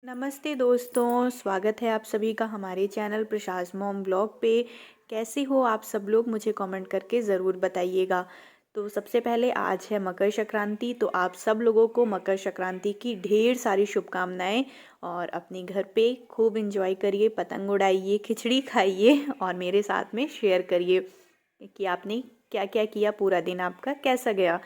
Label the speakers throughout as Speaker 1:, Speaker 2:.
Speaker 1: नमस्ते दोस्तों, स्वागत है आप सभी का हमारे चैनल प्रशास मॉम ब्लॉग पे। कैसे हो आप सब लोग, मुझे कमेंट करके ज़रूर बताइएगा। तो सबसे पहले आज है मकर संक्रांति, तो आप सब लोगों को मकर संक्रांति की ढेर सारी शुभकामनाएं। और अपने घर पे खूब एंजॉय करिए, पतंग उड़ाइए, खिचड़ी खाइए और मेरे साथ में शेयर करिए कि आपने क्या क्या किया, पूरा दिन आपका कैसा गया।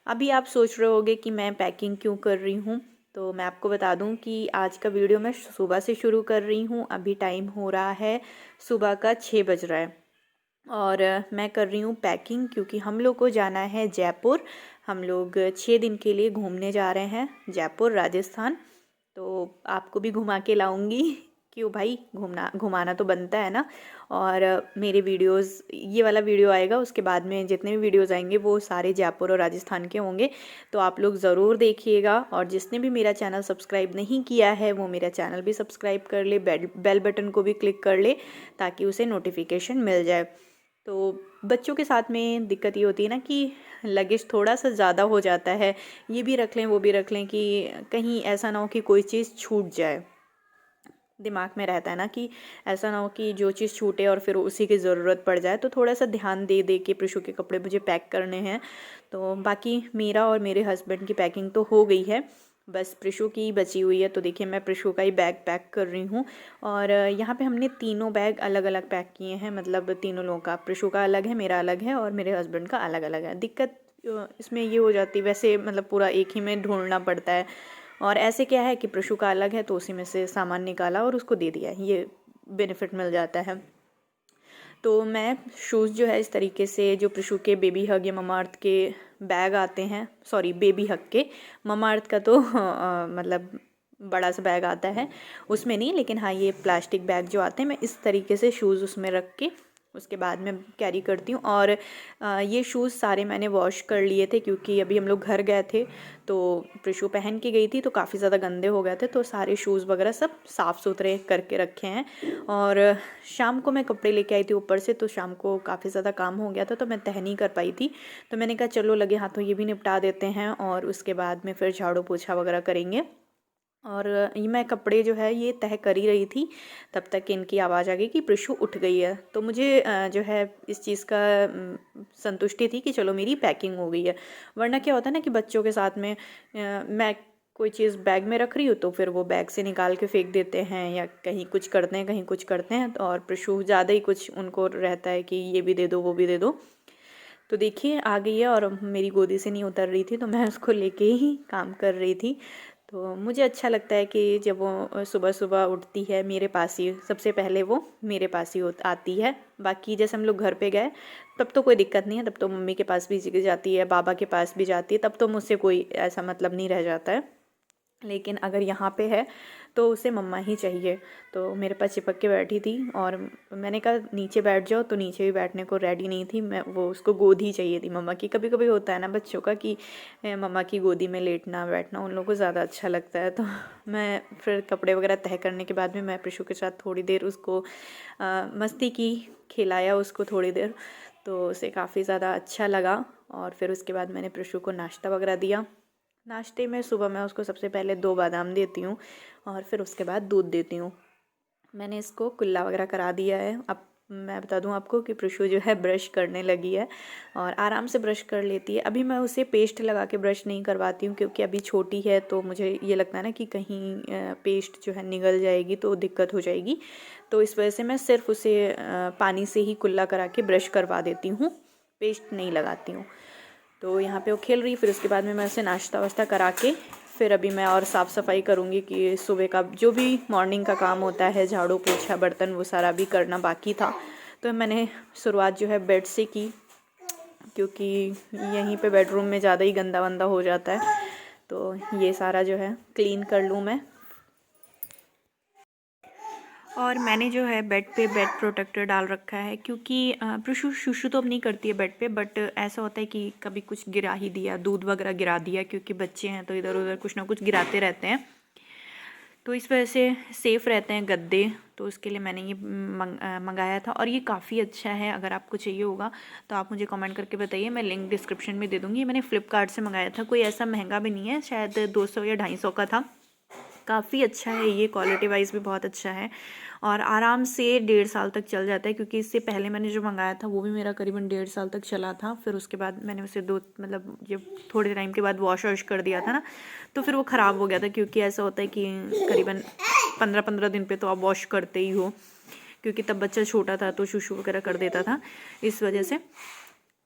Speaker 1: अभी आप सोच रहे होंगे कि मैं पैकिंग क्यों कर रही हूँ, तो मैं आपको बता दूं कि आज का वीडियो मैं सुबह से शुरू कर रही हूँ। अभी टाइम हो रहा है सुबह का 6 बज रहा है और मैं कर रही हूँ पैकिंग क्योंकि हम लोग को जाना है जयपुर। हम लोग 6 दिन के लिए घूमने जा रहे हैं जयपुर राजस्थान। तो आपको भी घुमा के लाऊंगी। क्यों भाई, घूमना घुमाना तो बनता है ना। और मेरे वीडियोस, ये वाला वीडियो आएगा उसके बाद में जितने भी वीडियोस आएंगे वो सारे जयपुर और राजस्थान के होंगे। तो आप लोग ज़रूर देखिएगा और जिसने भी मेरा चैनल सब्सक्राइब नहीं किया है वो मेरा चैनल भी सब्सक्राइब कर ले, बेल बटन को भी क्लिक कर ले ताकि उसे नोटिफिकेशन मिल जाए। तो बच्चों के साथ में दिक्कत ये होती है ना कि लगेज थोड़ा सा ज़्यादा हो जाता है, ये भी रख लें वो भी रख लें कि कहीं ऐसा ना हो कि कोई चीज़ छूट जाए। दिमाग में रहता है ना कि ऐसा ना हो कि जो चीज़ छूटे और फिर उसी की ज़रूरत पड़ जाए। तो थोड़ा सा ध्यान दे दे के प्रिशु के कपड़े मुझे पैक करने हैं। तो बाकी मेरा और मेरे हस्बैंड की पैकिंग तो हो गई है, बस प्रिशु की बची हुई है। तो देखिए मैं प्रिशु का ही बैग पैक कर रही हूँ। और यहाँ पे हमने तीनों बैग अलग अलग पैक किए हैं, मतलब तीनों लोगों का, प्रिशु का अलग है, मेरा अलग है और मेरे हस्बैंड का अलग अलग है। दिक्कत इसमें ये हो जाती है, वैसे मतलब पूरा एक ही में ढूंढना पड़ता है। और ऐसे क्या है कि प्रशु का अलग है तो उसी में से सामान निकाला और उसको दे दिया, ये बेनिफिट मिल जाता है। तो मैं शूज़ जो है इस तरीके से, जो प्रशु के बेबी हग या ममा अर्थ के बैग आते हैं, सॉरी बेबी हग के, ममा अर्थ का तो मतलब बड़ा सा बैग आता है उसमें नहीं, लेकिन हाँ ये प्लास्टिक बैग जो आते हैं मैं इस तरीके से शूज़ उसमें रख के उसके बाद में कैरी करती हूँ। और ये शूज़ सारे मैंने वॉश कर लिए थे क्योंकि अभी हम लोग घर गए थे तो प्रिशु पहन के गई थी तो काफ़ी ज़्यादा गंदे हो गए थे, तो सारे शूज़ वगैरह सब साफ़ सुथरे करके रखे हैं। और शाम को मैं कपड़े लेके आई थी ऊपर से, तो शाम को काफ़ी ज़्यादा काम हो गया था तो मैं तह नहीं कर पाई थी। तो मैंने कहा चलो लगे हाथों ये भी निपटा देते हैं और उसके बाद में फिर झाड़ू पोछा वगैरह करेंगे। और ये मैं कपड़े जो है ये तह कर ही रही थी, तब तक इनकी आवाज़ आ गई कि प्रिशु उठ गई है। तो मुझे जो है इस चीज़ का संतुष्टि थी कि चलो मेरी पैकिंग हो गई है। वरना क्या होता है ना कि बच्चों के साथ में मैं कोई चीज़ बैग में रख रही हूँ तो फिर वो बैग से निकाल के फेंक देते हैं या कहीं कुछ करते हैं कहीं कुछ करते हैं, और प्रिशु ज़्यादा ही कुछ उनको रहता है कि ये भी दे दो वो भी दे दो। तो देखिए आ गई है और मेरी गोदी से नहीं उतर रही थी तो मैं उसको लेके ही काम कर रही थी। तो मुझे अच्छा लगता है कि जब वो सुबह सुबह उठती है मेरे पास ही, सबसे पहले वो मेरे पास ही आती है। बाकी जैसे हम लोग घर पे गए तब तो कोई दिक्कत नहीं है, तब तो मम्मी के पास भी जाती है, बाबा के पास भी जाती है, तब तो मुझसे कोई ऐसा मतलब नहीं रह जाता है। लेकिन अगर यहाँ पे है तो उसे मम्मा ही चाहिए। तो मेरे पास चिपक के बैठी थी और मैंने कहा नीचे बैठ जाओ, तो नीचे भी बैठने को रेडी नहीं थी, मैं वो उसको गोद ही चाहिए थी मम्मा की। कभी कभी होता है ना बच्चों का कि मम्मा की गोदी में लेटना बैठना उन लोगों को ज़्यादा अच्छा लगता है। तो मैं फिर कपड़े वगैरह तह करने के बाद में मैं प्रिशु के साथ थोड़ी देर उसको मस्ती की, खिलाया उसको थोड़ी देर, तो उसे काफ़ी ज़्यादा अच्छा लगा। और फिर उसके बाद मैंने प्रिशु को नाश्ता वगैरह दिया। नाश्ते में सुबह मैं उसको सबसे पहले 2 बादाम देती हूँ और फिर उसके बाद दूध देती हूँ। मैंने इसको कुल्ला वगैरह करा दिया है। अब मैं बता दूं आपको कि प्रिशु जो है ब्रश करने लगी है और आराम से ब्रश कर लेती है। अभी मैं उसे पेस्ट लगा के ब्रश नहीं करवाती हूँ क्योंकि अभी छोटी है, तो मुझे ये लगता है ना कि कहीं पेस्ट जो है निगल जाएगी तो दिक्कत हो जाएगी। तो इस वजह से मैं सिर्फ उसे पानी से ही कुल्ला करा के ब्रश करवा देती हूँ, पेस्ट नहीं लगाती हूँ। तो यहाँ पे वो खेल रही, फिर उसके बाद में मैं उसे नाश्ता वाश्ता करा के फिर अभी मैं और साफ़ सफाई करूँगी कि सुबह का जो भी मॉर्निंग का काम होता है, झाड़ू पोछा बर्तन वो सारा भी करना बाकी था। तो मैंने शुरुआत जो है बेड से की क्योंकि यहीं पे बेडरूम में ज़्यादा ही गंदा वंदा हो जाता है, तो ये सारा जो है क्लीन कर लूँ मैं। और मैंने जो है बेड पे बेड प्रोटेक्टर डाल रखा है क्योंकि प्रिशु शुशु तो अब नहीं करती है बेड पे, बट ऐसा होता है कि कभी कुछ गिरा ही दिया, दूध वगैरह गिरा दिया, क्योंकि बच्चे हैं तो इधर उधर कुछ ना कुछ गिराते रहते हैं, तो इस वजह से सेफ़ रहते हैं गद्दे। तो उसके लिए मैंने ये मंगाया था और ये काफ़ी अच्छा है। अगर आपको चाहिए होगा तो आप मुझे कमेंट करके बताइए, मैं लिंक डिस्क्रिप्शन में दे दूँगी। मैंने फ़्लिपकार्ट से मंगाया था, कोई ऐसा महंगा भी नहीं है, शायद 200 या 250 का था। काफ़ी अच्छा है ये, क्वालिटी वाइज भी बहुत अच्छा है और आराम से 1.5 साल तक चल जाता है। क्योंकि इससे पहले मैंने जो मंगाया था वो भी मेरा करीबन 1.5 साल तक चला था। फिर उसके बाद मैंने उसे जब थोड़े टाइम के बाद वॉश वॉश कर दिया था ना, तो फिर वो ख़राब हो गया था। क्योंकि ऐसा होता है कि करीबन 15-15 दिन पे तो आप वॉश करते ही हो, क्योंकि तब बच्चा छोटा था तो शूशू वगैरह कर देता था, इस वजह से।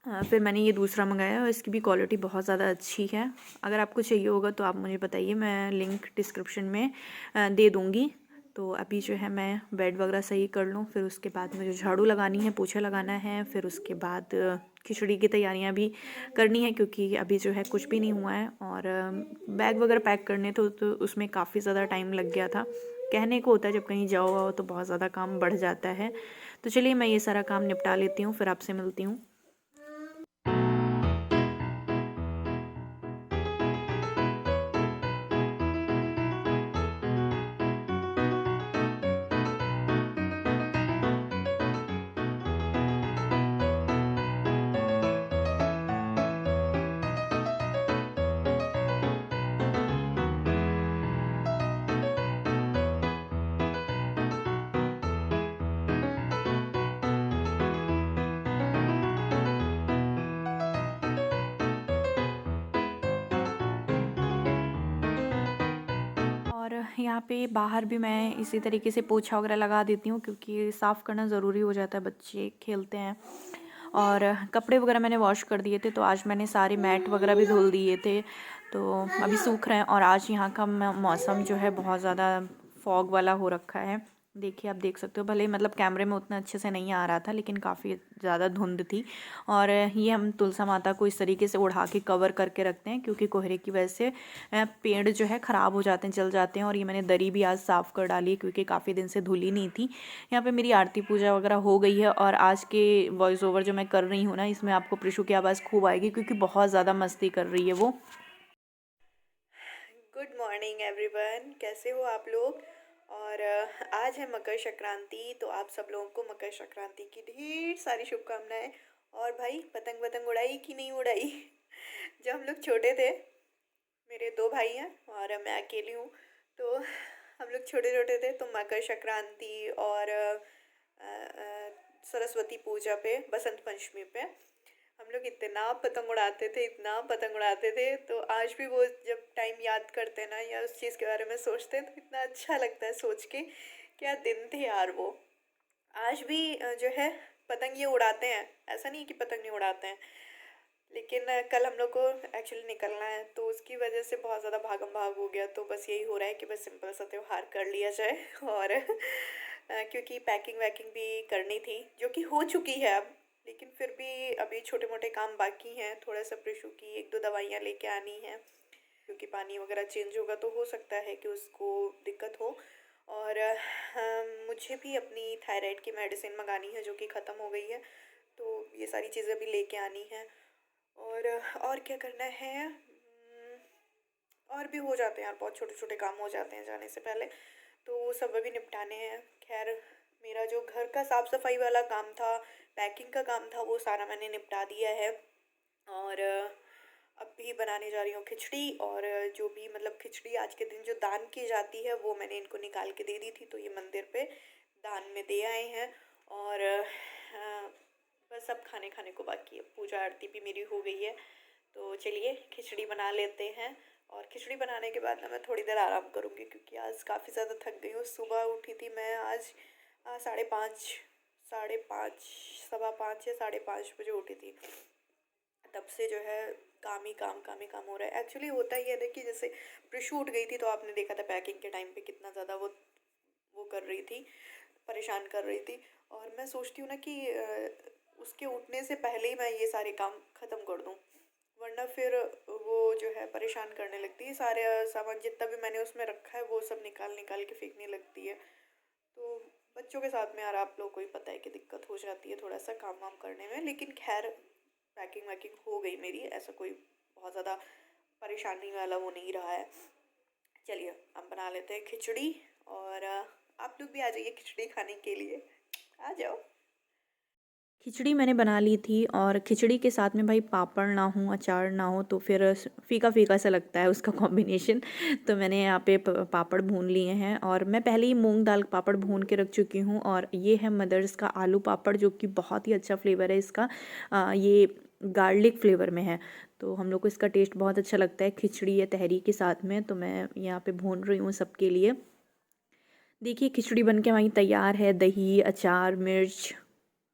Speaker 1: फिर मैंने ये दूसरा मंगाया और इसकी भी क्वालिटी बहुत ज़्यादा अच्छी है। अगर आपको चाहिए होगा तो आप मुझे बताइए, मैं लिंक डिस्क्रिप्शन में दे दूँगी। तो अभी जो है मैं बेड वगैरह सही कर लूँ, फिर उसके बाद मुझे झाड़ू लगानी है, पोछा लगाना है, फिर उसके बाद खिचड़ी की तैयारियां भी करनी है, क्योंकि अभी जो है कुछ भी नहीं हुआ है। और बैग वगैरह पैक करने तो उसमें काफ़ी ज़्यादा टाइम लग गया था। कहने को होता है जब कहीं जाओ आओ तो बहुत ज़्यादा काम बढ़ जाता है। तो चलिए मैं ये सारा काम निपटा लेती हूँ, फिर आपसे मिलती हूँ। और यहाँ पे बाहर भी मैं इसी तरीके से पोछा वगैरह लगा देती हूँ, क्योंकि साफ़ करना ज़रूरी हो जाता है, बच्चे खेलते हैं। और कपड़े वगैरह मैंने वॉश कर दिए थे, तो आज मैंने सारे मैट वगैरह भी धुल दिए थे, तो अभी सूख रहे हैं। और आज यहाँ का मौसम जो है बहुत ज़्यादा फॉग वाला हो रखा है। देखिए आप देख सकते हो, भले मतलब कैमरे में उतना अच्छे से नहीं आ रहा था, लेकिन काफ़ी ज़्यादा धुंध थी। और ये हम तुलसा माता को इस तरीके से उड़ा के कवर करके रखते हैं, क्योंकि कोहरे की वजह से पेड़ जो है ख़राब हो जाते हैं, जल जाते हैं। और ये मैंने दरी भी आज साफ़ कर डाली है, क्योंकि काफ़ी दिन से धुली नहीं थी। यहाँ पे मेरी आरती पूजा वगैरह हो गई है। और आज के वॉइस ओवर जो मैं कर रही हूँ ना, इसमें आपको प्रिशु की आवाज़ खूब आएगी, क्योंकि बहुत ज़्यादा मस्ती कर रही है वो। गुड मॉर्निंग एवरीवन, कैसे हो आप लोग। और आज है मकर संक्रांति, तो आप सब लोगों को मकर संक्रांति की ढेर सारी शुभकामनाएं। और भाई पतंग पतंग उड़ाई कि नहीं उड़ाई? जब हम लोग छोटे थे, मेरे 2 भाई हैं और मैं अकेली हूँ, तो हम लोग छोटे छोटे थे तो मकर संक्रांति और सरस्वती पूजा पे, बसंत पंचमी पे हम लोग इतना पतंग उड़ाते थे, इतना पतंग उड़ाते थे। तो आज भी वो जब टाइम याद करते हैं ना, या उस चीज़ के बारे में सोचते हैं, तो इतना अच्छा लगता है सोच के। क्या दिन थे यार वो। आज भी जो है पतंग ये उड़ाते हैं, ऐसा नहीं कि पतंग नहीं उड़ाते हैं। लेकिन कल हम लोग को एक्चुअली निकलना है, तो उसकी वजह से बहुत ज़्यादा भागम भाग हो गया। तो बस यही हो रहा है कि बस सिंपल सा त्योहार कर लिया जाए। और क्योंकि पैकिंग वैकिंग भी करनी थी, जो कि हो चुकी है अब। लेकिन फिर भी अभी छोटे मोटे काम बाकी हैं, थोड़ा सा प्रिशु की 1-2 दवाइयाँ लेके आनी हैं, क्योंकि पानी वगैरह चेंज होगा तो हो सकता है कि उसको दिक्कत हो। और मुझे भी अपनी थायराइड की मेडिसिन मंगानी है, जो कि ख़त्म हो गई है। तो ये सारी चीज़ें भी लेके आनी हैं। और क्या करना है, और भी हो जाते हैं यार, बहुत छोटे छोटे काम हो जाते हैं जाने से पहले, तो वो सब अभी निपटाने हैं। खैर, मेरा जो घर का साफ़ सफाई वाला काम था, पैकिंग का काम था, वो सारा मैंने निपटा दिया है। और अब भी बनाने जा रही हूँ खिचड़ी। और जो भी मतलब खिचड़ी आज के दिन जो दान की जाती है, वो मैंने इनको निकाल के दे दी थी, तो ये मंदिर पे दान में दे आए हैं। और बस अब खाने खाने को बाकी है, पूजा आरती भी मेरी हो गई है। तो चलिए खिचड़ी बना लेते हैं। और खिचड़ी बनाने के बाद ना मैं थोड़ी देर आराम करूँगी, क्योंकि आज काफ़ी ज़्यादा थक गई हूँ। सुबह उठी थी मैं आज 5:30 5:15 या 5:30 बजे उठी थी। तब से जो है काम ही काम हो रहा है। एक्चुअली होता ही है ना कि जैसे प्रिशु उठ गई थी, तो आपने देखा था पैकिंग के टाइम पे कितना ज़्यादा वो कर रही थी, परेशान कर रही थी। और मैं सोचती हूँ ना कि उसके उठने से पहले ही मैं ये सारे काम ख़त्म कर दूँ, वरना फिर वो जो है परेशान करने लगती है। सारे सामान जितना भी मैंने उसमें रखा है, वो सब निकाल निकाल के फेंकने लगती है। तो बच्चों के साथ में यार आप लोगों को ही पता है कि दिक्कत हो जाती है थोड़ा सा काम वाम करने में। लेकिन खैर, पैकिंग वैकिंग हो गई मेरी, ऐसा कोई बहुत ज़्यादा परेशानी वाला वो नहीं रहा है। चलिए हम बना लेते हैं खिचड़ी। और आप लोग भी आ जाइए खिचड़ी खाने के लिए, आ जाओ। खिचड़ी मैंने बना ली थी और खिचड़ी के साथ में भाई पापड़ ना हो, अचार ना हो तो फिर फीका फीका सा लगता है उसका कॉम्बिनेशन। तो मैंने यहाँ पे पापड़ भून लिए हैं और मैं पहले ही मूंग दाल पापड़ भून के रख चुकी हूँ। और ये है मदर्स का आलू पापड़, जो कि बहुत ही अच्छा फ्लेवर है इसका। ये गार्लिक फ्लेवर में है, तो हम लोग को इसका टेस्ट बहुत अच्छा लगता है खिचड़ी या तहरी के साथ में। तो मैं यहाँ पे भून रही हूँ सबके लिए। देखिए खिचड़ी बन के वहीं तैयार है। दही, अचार, मिर्च,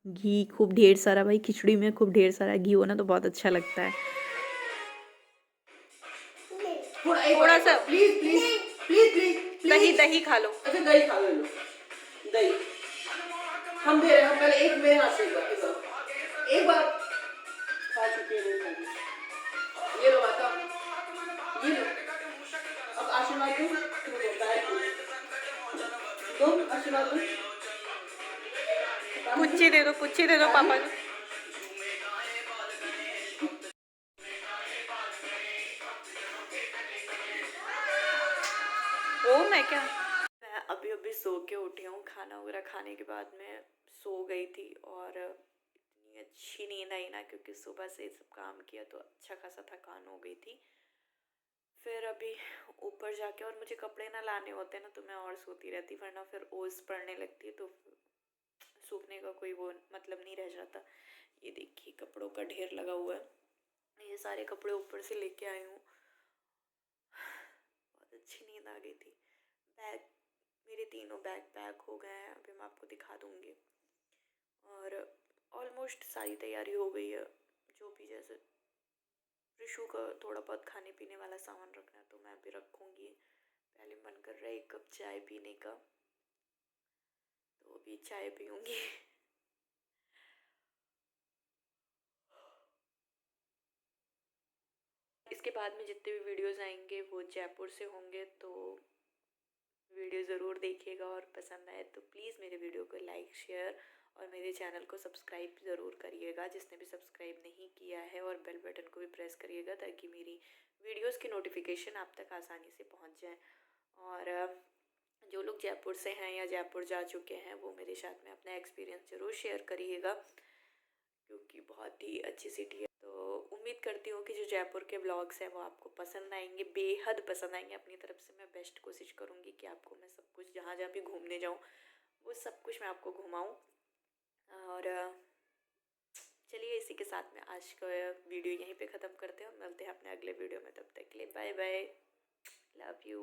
Speaker 1: घी खूब ढेर सारा। भाई खिचड़ी में खूब ढेर सारा घी हो ना तो बहुत अच्छा लगता है। थोड़ा सा
Speaker 2: प्लीज प्लीज प्लीज प्लीज
Speaker 1: दही दही खा लो।
Speaker 2: अच्छा दही खा लो, दही हम दे रहे हैं। हम पहले एक मेरे हाथ से एक बार खा चुके हैं। ये लो माता, ये लो। अब आशीर्वाद दो, तुम आशीर्वाद दो।
Speaker 1: कुच्ची दे दो पापा को। ओ मैं क्या, मैं अभी अभी सो के उठी हूँ। खाना वगैरह खाने के बाद में सो गई थी और इतनी अच्छी नींद आई ना, क्योंकि सुबह से सब काम किया तो अच्छा खासा थकान हो गई थी। फिर अभी ऊपर जाके, और मुझे कपड़े ना लाने होते ना तो मैं और सोती रहती, वरना फिर ओस पड़ने लगती है तो सूखने का कोई वो मतलब नहीं रह जाता। ये देखिए कपड़ों का ढेर लगा हुआ है। ये सारे कपड़े ऊपर से लेके आई हूँ। बहुत अच्छी नींद आ गई थी। बैग, मेरे तीनों बैग पैक हो गए हैं, अभी मैं आपको दिखा दूँगी। और ऑलमोस्ट सारी तैयारी हो गई है। जो भी, जैसे रिशु का थोड़ा बहुत खाने पीने वाला सामान रखना है तो मैं भी रखूँगी। पहले मन कर रहा है एक कप चाय पीने का, तो अभी चाय पीऊँगी। इसके बाद में जितने भी वीडियोस आएंगे वो जयपुर से होंगे, तो वीडियो ज़रूर देखिएगा। और पसंद आए तो प्लीज़ मेरे वीडियो को लाइक, शेयर और मेरे चैनल को सब्सक्राइब ज़रूर करिएगा जिसने भी सब्सक्राइब नहीं किया है। और बेल बटन को भी प्रेस करिएगा ताकि मेरी वीडियोस की नोटिफिकेशन आप तक आसानी से पहुंच जाए। और जो लोग जयपुर से हैं या जयपुर जा चुके हैं वो मेरे साथ में अपना एक्सपीरियंस ज़रूर शेयर करिएगा, क्योंकि बहुत ही अच्छी सिटी है। तो उम्मीद करती हूँ कि जो जयपुर के ब्लॉग्स हैं वो आपको पसंद आएंगे, बेहद पसंद आएंगे। अपनी तरफ से मैं बेस्ट कोशिश करूँगी कि आपको मैं सब कुछ, जहाँ जहाँ भी घूमने जाऊँ वो सब कुछ मैं आपको घुमाऊँ। और चलिए इसी के साथ में आज का वीडियो यहीं पे ख़त्म करते हैं। मिलते हैं अपने अगले वीडियो में, तब तक के लिए बाय बाय, लव यू।